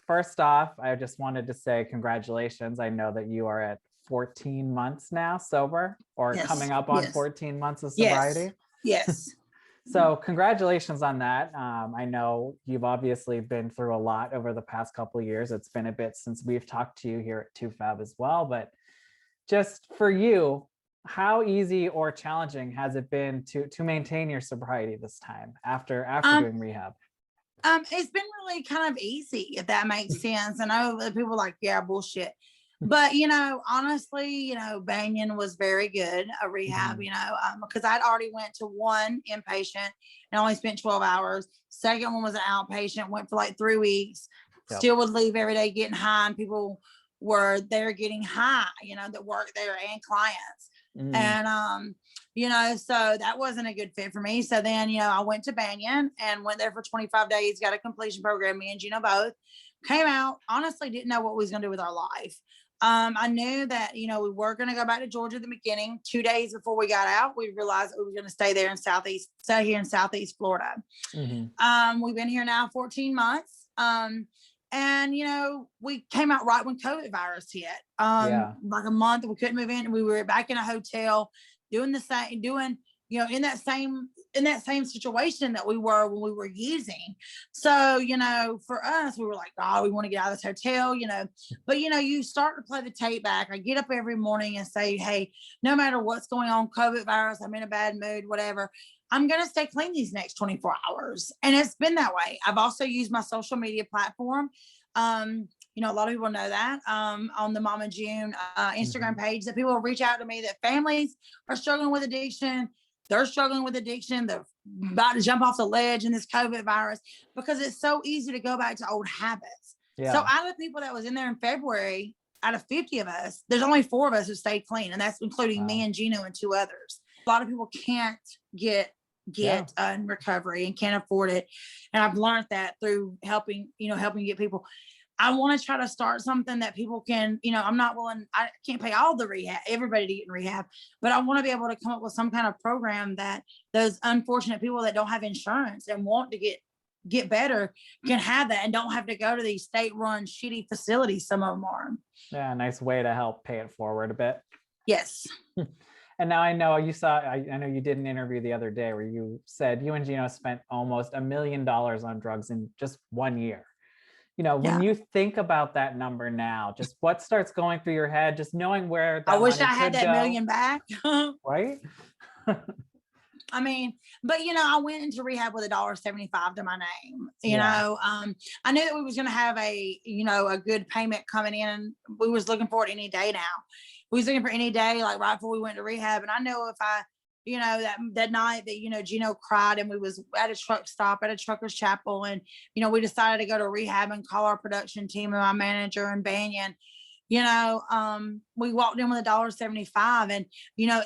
first off, I just wanted to say congratulations. I know that you are at 14 months now sober, or coming up on 14 months of sobriety. Yes. So congratulations on that. I know you've obviously been through a lot over the past couple of years. It's been a bit since we've talked to you here at toofab as well, but just for you, how easy or challenging has it been to maintain your sobriety this time after doing rehab? It's been really kind of easy, if that makes sense. I know that people are like, yeah, bullshit. But, honestly, Banyan was very good, a rehab, because I'd already went to one inpatient and only spent 12 hours. Second one was an outpatient, went for like 3 weeks, still would leave every day getting high, and people were there getting high, that work there, and clients. And, so that wasn't a good fit for me. So then, I went to Banyan and went there for 25 days, got a completion program. Me and Geno both came out, honestly, didn't know what we was going to do with our life. I knew that, we were going to go back to Georgia at the beginning. 2 days before we got out, we realized that we were going to stay here in Southeast Florida. We've been here now 14 months. And, we came out right when COVID virus hit, like a month, we couldn't move in, and we were back in a hotel doing the same, in that same situation that we were when we were using. So, for us, we were like, oh, we want to get out of this hotel, but, you start to play the tape back. I get up every morning and say, hey, no matter what's going on, COVID virus, I'm in a bad mood, whatever, I'm going to stay clean these next 24 hours. And it's been that way. I've also used my social media platform. A lot of people know that on the Mama June Instagram page, that people will reach out to me, that families are struggling with addiction. They're struggling with addiction. They're about to jump off the ledge in this COVID virus, because it's so easy to go back to old habits. So out of the people that was in there in February, out of 50 of us, there's only 4 of us who stayed clean. And that's including me and Geno and 2 others. A lot of people can't get in recovery and can't afford it. And I've learned that through helping get people. I want to try to start something that people can, I can't pay all the rehab, everybody to get in rehab, but I want to be able to come up with some kind of program that those unfortunate people that don't have insurance and want to get better can have that, and don't have to go to these state-run shitty facilities. Some of them are. Yeah, nice way to help pay it forward a bit. Yes. And now I know I know you did an interview the other day where you said you and Geno spent almost $1 million on drugs in just 1 year. When you think about that number now, just what starts going through your head, just knowing where that I wish money I had could that go, million back. right? I mean, but I went into rehab with $1.75 to my name. I knew that we was going to have a good payment coming in, and we was looking for it any day now. We was looking for any day, like right before we went to rehab. And I know if I, that night that, Geno cried, and we was at a truck stop at a trucker's chapel, and, we decided to go to rehab and call our production team and my manager and Banyan. We walked in with $1.75, and,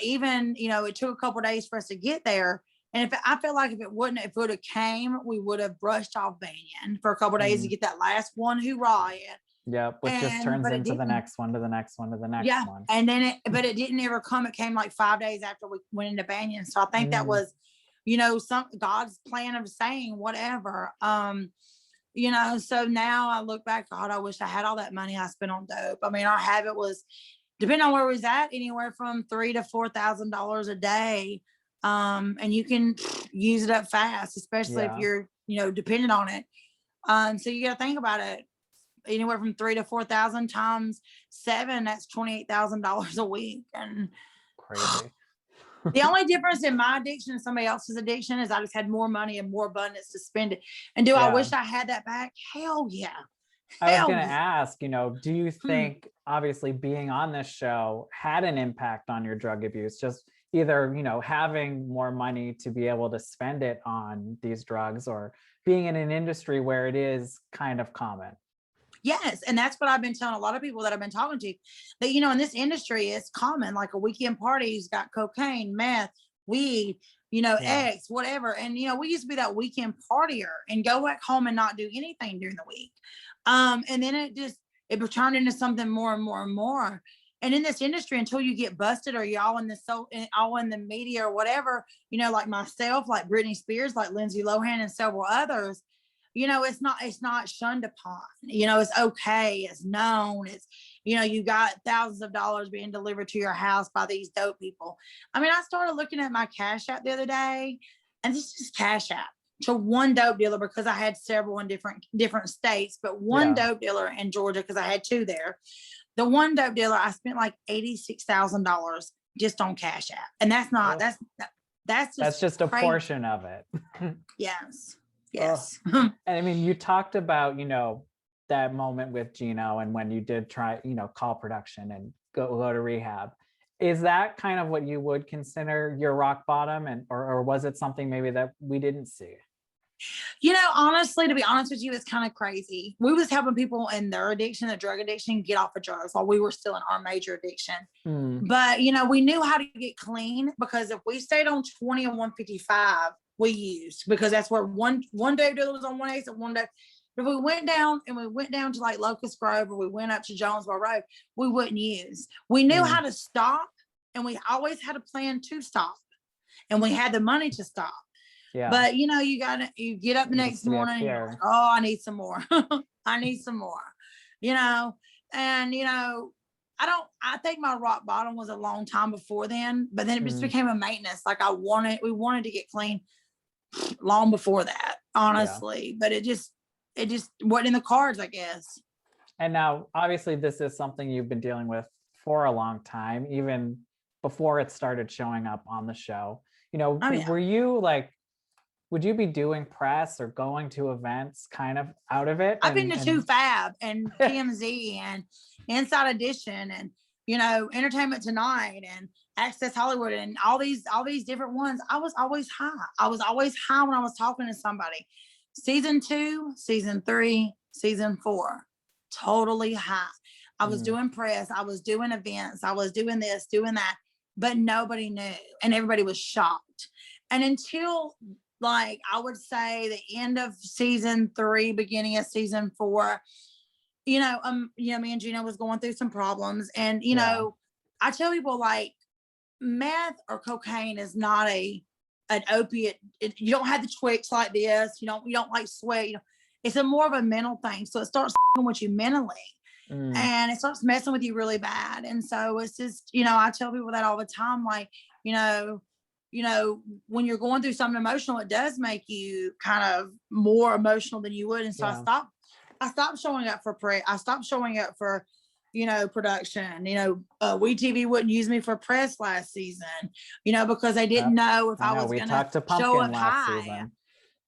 even, it took a couple of days for us to get there. And I feel like if it would have came, we would have brushed off Banyan for a couple of days to get that last one hoorah in. Yeah, which just turns into the next one, to the next one, to the next one. And then but it didn't ever come. It came like 5 days after we went into Banyan. So I think that was, some God's plan of saying whatever. So now I look back, God, I wish I had all that money I spent on dope. I mean, our habit was, depending on where we was at, anywhere from $3,000 to $4,000 a day. And you can use it up fast, especially if you're, dependent on it. So you got to think about it. Anywhere from 3,000 to 4,000 times 7, that's $28,000 a week. And crazy. The only difference in my addiction and somebody else's addiction is I just had more money and more abundance to spend it. And I wish I had that back? Hell yeah. I was going to ask, do you think obviously being on this show had an impact on your drug abuse? Just either, having more money to be able to spend it on these drugs, or being in an industry where it is kind of common? Yes. And that's what I've been telling a lot of people that I've been talking to, that, in this industry, it's common, like a weekend party's got cocaine, meth, weed, eggs, whatever. And, we used to be that weekend partier and go back home and not do anything during the week. And then it turned into something more and more and more. And in this industry, until you get busted, or y'all in the media or whatever, like myself, like Britney Spears, like Lindsay Lohan, and several others, it's not shunned upon. It's okay. It's known. It's, you got thousands of dollars being delivered to your house by these dope people. I mean, I started looking at my Cash App the other day, and this is Cash App to one dope dealer, because I had several in different states, but one dope dealer in Georgia, because I had two there. The one dope dealer, I spent like $86,000 just on Cash App, and that's just a crazy. Portion of it. Yes. And I mean, you talked about, that moment with Geno, and when you did try, call production and go to rehab. Is that kind of what you would consider your rock bottom, or was it something maybe that we didn't see? Honestly, to be honest with you, it's kind of crazy. We was helping people in their addiction, their drug addiction, get off of drugs while we were still in our major addiction. But, we knew how to get clean, because if we stayed on 20 and 155, we used, because that's where one day dealer was on 1/8 and one day. If we went down to like Locust Grove, or we went up to Jonesboro Road, we wouldn't use. We knew how to stop, and we always had a plan to stop, and we had the money to stop. Yeah. But you get up the next morning, and you're like, oh, I need some more. I need some more. And I think my rock bottom was a long time before then, but then it just became a maintenance. Like we wanted to get clean long before that, honestly. But it just wasn't in the cards, I guess. And now, obviously, this is something you've been dealing with for a long time, even before it started showing up on the show. Were you like, would you be doing press or going to events kind of out of it? I've been to toofab and TMZ and Inside Edition and, Entertainment Tonight and Access Hollywood and all these different ones. I was always high. I was always high when I was talking to somebody. Season 2, season 3, season 4, totally high. I was doing press. I was doing events. I was doing this, doing that, but nobody knew, and everybody was shocked. And until, like, I would say the end of season 3, beginning of season 4, me and Geno was going through some problems, and I tell people, like, meth or cocaine is not an opiate. You don't have the twitch like this. You don't like sweat. It's more of a mental thing. So it starts with you mentally, and it starts messing with you really bad. And so it's just, I tell people that all the time, like, when you're going through something emotional, it does make you kind of more emotional than you would. And so I stopped showing up for press. I stopped showing up for, production. We TV wouldn't use me for press last season, because they didn't know if I was going to show up high.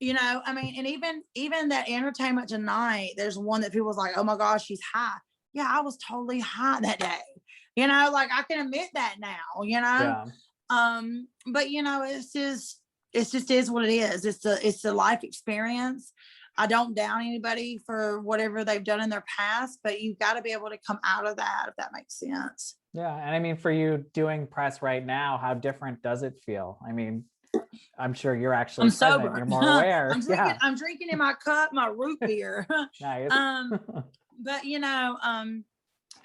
Season. I mean, and even that Entertainment Tonight, there's one that people's like, oh my gosh, she's high. Yeah, I was totally high that day. Like, I can admit that now, Yeah. But it's just is what it is. It's the life experience. I don't down anybody for whatever they've done in their past, but you've got to be able to come out of that, if that makes sense. Yeah. And I mean, for you doing press right now, how different does it feel? I mean, I'm sure you're actually I'm sober. You're more aware. I'm drinking in my cup, my root beer. Nice. But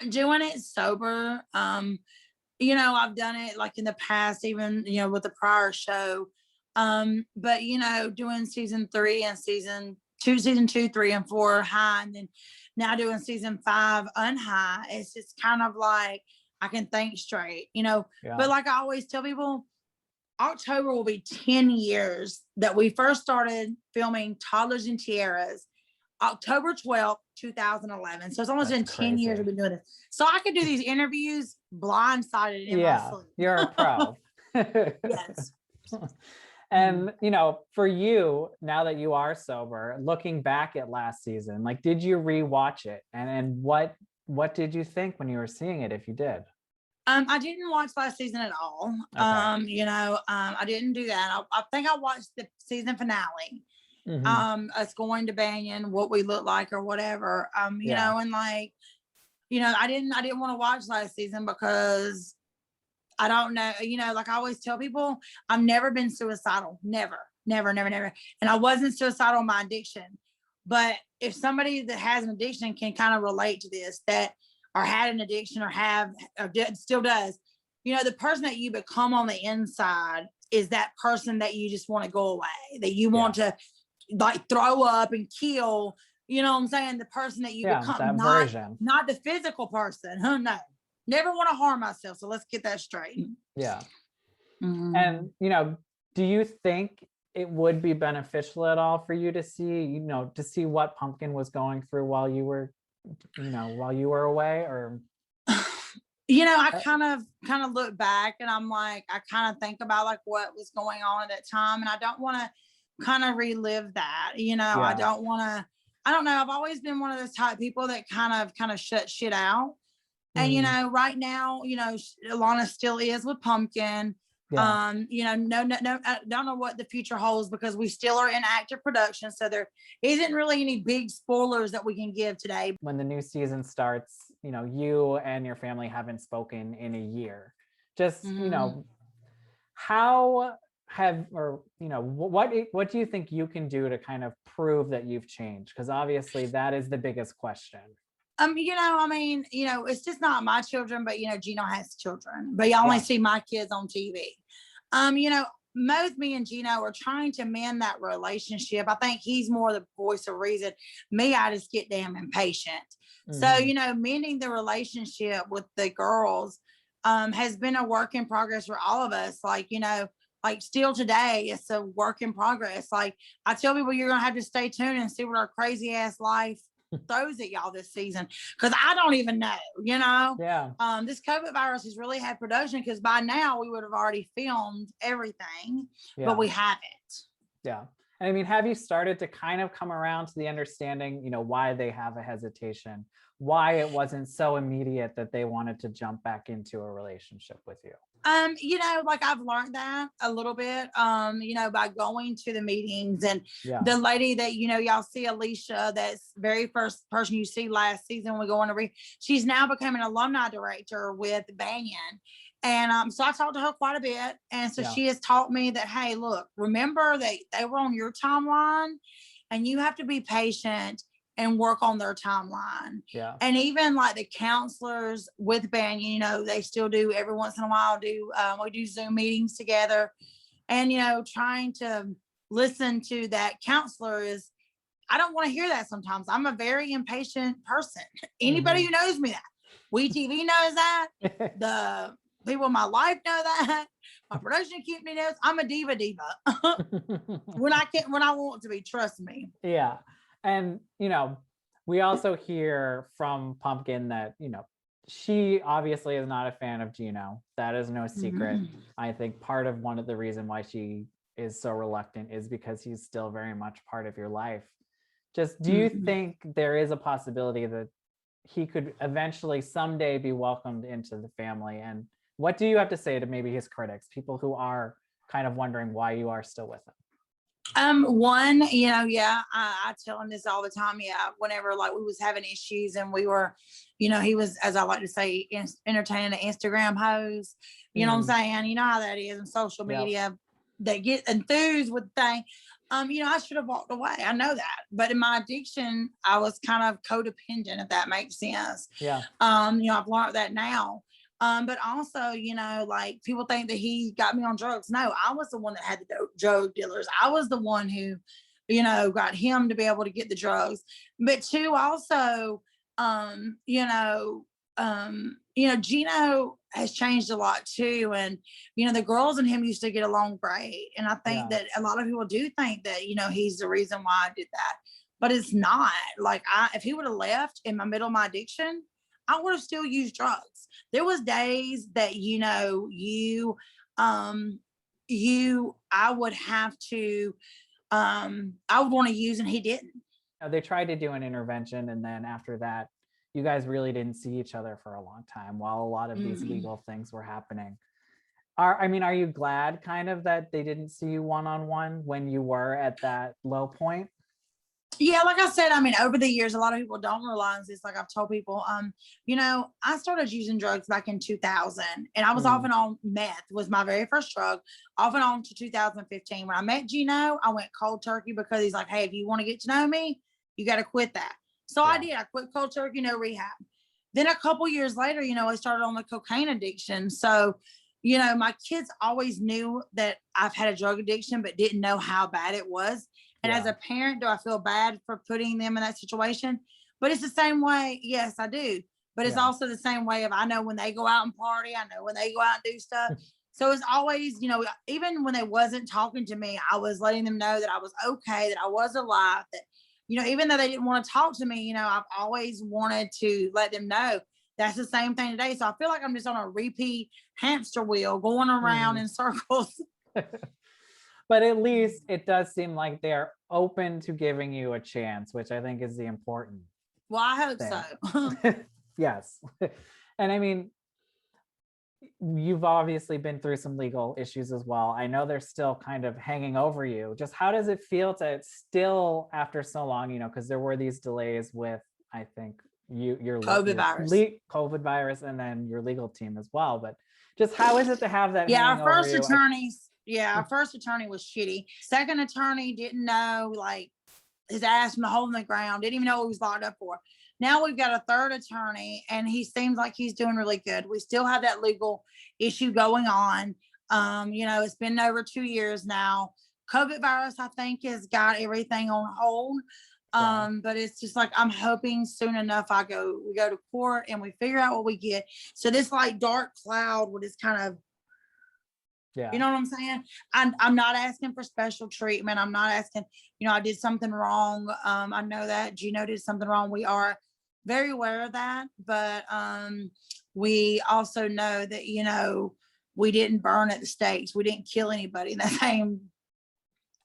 doing it sober, I've done it like in the past, even, with the prior show. But doing season 3 and season 2, 3, and 4 high, and then now doing season 5 unhigh, it's just kind of like I can think straight, But like I always tell people, October will be 10 years that we first started filming Toddlers and Tiaras, October 12th, 2011. So it's almost been 10 years we've been doing this. So I could do these interviews blindsided in my sleep. You're a pro. Yes. And, for you, now that you are sober, looking back at last season, like, did you rewatch it? And what did you think when you were seeing it, if you did? I didn't watch last season at all. Okay. I didn't do that. I think I watched the season finale. Us going to Banyan, what we look like or whatever. And like, I didn't want to watch last season because I don't know, like I always tell people, I've never been suicidal. Never. And I wasn't suicidal in my addiction. But if somebody that has an addiction can kind of relate to this, or had an addiction or still does, the person that you become on the inside is that person that you just want to go away, that you want to like throw up and kill, you know what I'm saying, the person that you become, that not version. not the physical person. No, never want to harm myself. So let's get that straight. Yeah. Mhm. And, you know, do you think it would be beneficial at all for you to see, you know, to see what Pumpkin was going through while you were, you know, while you were away? Or You know, I kind of look back and I'm like, I kind of think about like what was going on at that time, and I don't want to kind of relive that. You know, I yeah, don't want to. I don't know. I've always been one of those type people that kind of shut shit out. And you mhm, know, right now, you know, Alana still is with Pumpkin. yeah, You know, no, I don't know what the future holds because we still are in active production. So there isn't really any big spoilers that we can give today. when the new season starts, you know, you and your family haven't spoken in a year. Just, you Mhm. know, how have, or, you know, what do you think you can do to kind of prove that you've changed? Because obviously that is the biggest question. You know, I mean, you know, it's just not my children, but you know, Geno has children, but you only Yeah, see my kids on TV. You know, both me and Geno are trying to mend that relationship. I think he's more the voice of reason. Me, I just get damn impatient. So, mhm, you know, mending the relationship with the girls has been a work in progress for all of us. Like, you know, like still today, it's a work in progress. Like I tell people, you're gonna have to stay tuned and see what our crazy ass life throws at y'all this season because I don't even know, you know. yeah, This COVID virus has really had production because by now we would have already filmed everything, but yeah. we haven't. Yeah. And I mean, have you started to kind of come around to the understanding, you know, why they have a hesitation, why it wasn't so immediate that they wanted to jump back into a relationship with you? You know, like I've learned that a little bit, you know, by going to the meetings and Yeah. the lady that, you know, y'all see Alicia, that's very first person you see last season, we go on to read, she's now become an alumni director with Banyan. And so I talked to her quite a bit. And so Yeah. she has taught me that, hey, look, remember they were on your timeline and you have to be patient and work on their timeline. Yeah. And even like the counselors with Banyan, you know, they still do every once in a while we do Zoom meetings together, and you know, trying to listen to that counselor is, I don't want to hear that sometimes. I'm a very impatient person. Anybody Hmm. who knows me, that we TV knows that, the people in my life know that, my production company knows I'm a diva when I want to be, trust me. Yeah. And, you know, we also hear from Pumpkin that, you know, she obviously is not a fan of Geno. That is no secret. Mhm. I think part of one of the reason why she is so reluctant is because he's still very much part of your life. Just, do you Mhm. think there is a possibility that he could eventually someday be welcomed into the family? And what do you have to say to maybe his critics, people who are kind of wondering why you are still with him? One, you know, yeah, I tell him this all the time. Yeah, whenever like we was having issues and we were, you know, he was, as I like to say, entertaining the Instagram hoes. You know what I'm Mm, saying? You know how that is in social yeah. media. They get enthused with the thing. You know, I should have walked away. I know that, but in my addiction, I was kind of codependent, if that makes sense. Yeah. You know, I've learned that now. But also, you know, like people think that he got me on drugs. No, I was the one that had the drug dealers. I was the one who, you know, got him to be able to get the drugs. But two, also, um, you know, Geno has changed a lot too. And, you know, the girls and him used to get along great. And I think Yeah. that a lot of people do think that, you know, he's the reason why I did that. But it's not. Like if he would have left in my middle of my addiction, I would have still used drugs. There was days that, you know, um I would have to I would want to use, and he didn't. They tried to do an intervention, and then after that, you guys really didn't see each other for a long time while a lot of these Mm. legal things were happening. I mean, are you glad kind of that they didn't see you one-on-one when you were at that low point? Yeah, like I said, I mean, over the years, a lot of people don't realize this. Like I've told people, you know, I started using drugs back in 2000, and I was off Mm, and on. Meth was my very first drug, off and on to 2015. When I met Geno, I went cold turkey because he's like, hey, if you want to get to know me, you got to quit that. So I yeah. did. I quit cold turkey, no rehab. Then a couple years later, you know, I started on the cocaine addiction. So, you know, my kids always knew that I've had a drug addiction, but didn't know how bad it was. And as Yeah. a parent, do I feel bad for putting them in that situation? But it's the same way. Yes, I do. But it's Yeah. also the same way of I know when they go out and party, I know when they go out and do stuff. So it's always, even when they wasn't talking to me, I was letting them know that I was okay, that I was alive, that, even though they didn't want to talk to me, I've always wanted to let them know that's the same thing today. So I feel like I'm just on a repeat hamster wheel going around Mhm. in circles. But at least it does seem like they're open to giving you a chance, which I think is the important Well, I hope thing. so. Yes. And I mean, you've obviously been through some legal issues as well. I know they're still kind of hanging over you. Just how does it feel to still, after so long, because there were these delays with, I think, your COVID virus and then your legal team as well. But just how is it to have that Yeah, hanging over you? our first attorney was shitty. Second attorney didn't know, like, his ass from the hole in the ground, didn't even know what he was locked up for. Now we've got a third attorney and he seems like he's doing really good. We still have that legal issue going on. It's been over 2 years now. COVID virus, I think, has got everything on hold. But it's just like I'm hoping soon enough we go to court and we figure out what we get. So this like dark cloud will just kind of, Yeah. you know what I'm saying? I'm not asking for special treatment. I'm not asking, I did something wrong. I know that Geno did something wrong. We are very aware of that, but we also know that, we didn't burn at the stakes. We didn't kill anybody in that same.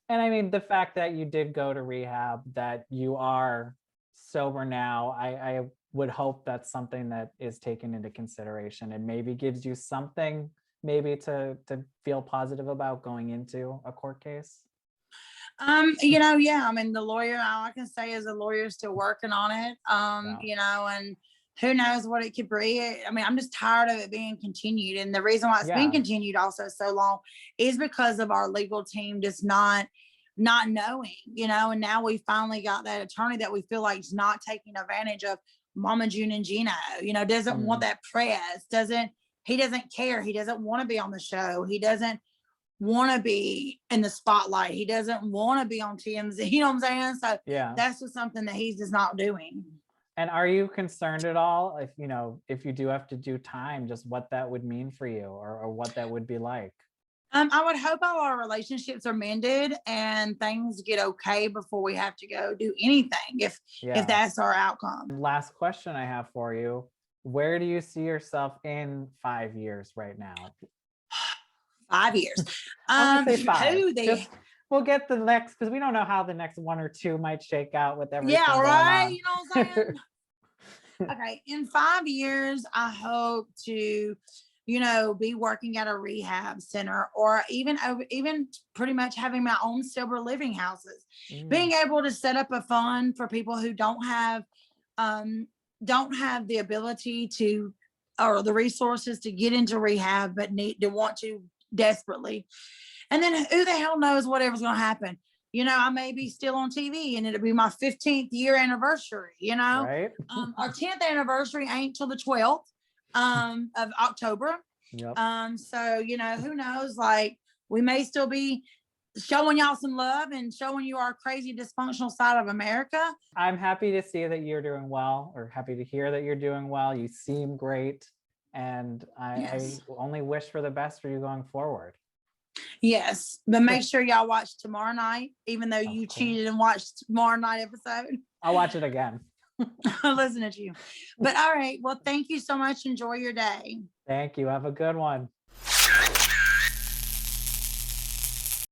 And I mean, the fact that you did go to rehab, that you are sober now, I would hope that's something that is taken into consideration and maybe gives you something maybe to feel positive about going into a court case. Yeah. I mean, the lawyer, all I can say is the lawyer's still working on it. And who knows what it could be. I mean, I'm just tired of it being continued. And the reason why it's been continued also so long is because of our legal team just not knowing, and now we finally got that attorney that we feel like is not taking advantage of Mama June and Geno, doesn't want that press, he doesn't care. He doesn't want to be on the show. He doesn't want to be in the spotlight. He doesn't want to be on TMZ. You know what I'm saying? So that's just something that he's just not doing. And are you concerned at all if you do have to do time, just what that would mean for you or what that would be like? I would hope all our relationships are mended and things get okay before we have to go do anything, if that's our outcome. Last question I have for you. Where do you see yourself in 5 years right now? 5 years. I would say 5. We'll get the next, because we don't know how the next 1 or 2 might shake out with everything going on. You know what I'm saying? Okay, in 5 years, I hope to, be working at a rehab center or even pretty much having my own sober living houses. Being able to set up a fund for people who don't have the ability to or the resources to get into rehab but want to desperately. And then who the hell knows whatever's going to happen. I may be still on TV and it'll be my 15th year anniversary, Right. Our 10th anniversary ain't till the 12th of October. Yep. So, who knows, like we may still be showing y'all some love and showing you our crazy dysfunctional side of America. I'm happy to see that you're doing well, or happy to hear that you're doing well. You seem great. And I only wish for the best for you going forward. Yes, but make sure y'all watch tomorrow night, even though you cheated and watched tomorrow night episode. I'll watch it again. Listen to you. But all right. Well, thank you so much. Enjoy your day. Thank you. Have a good one.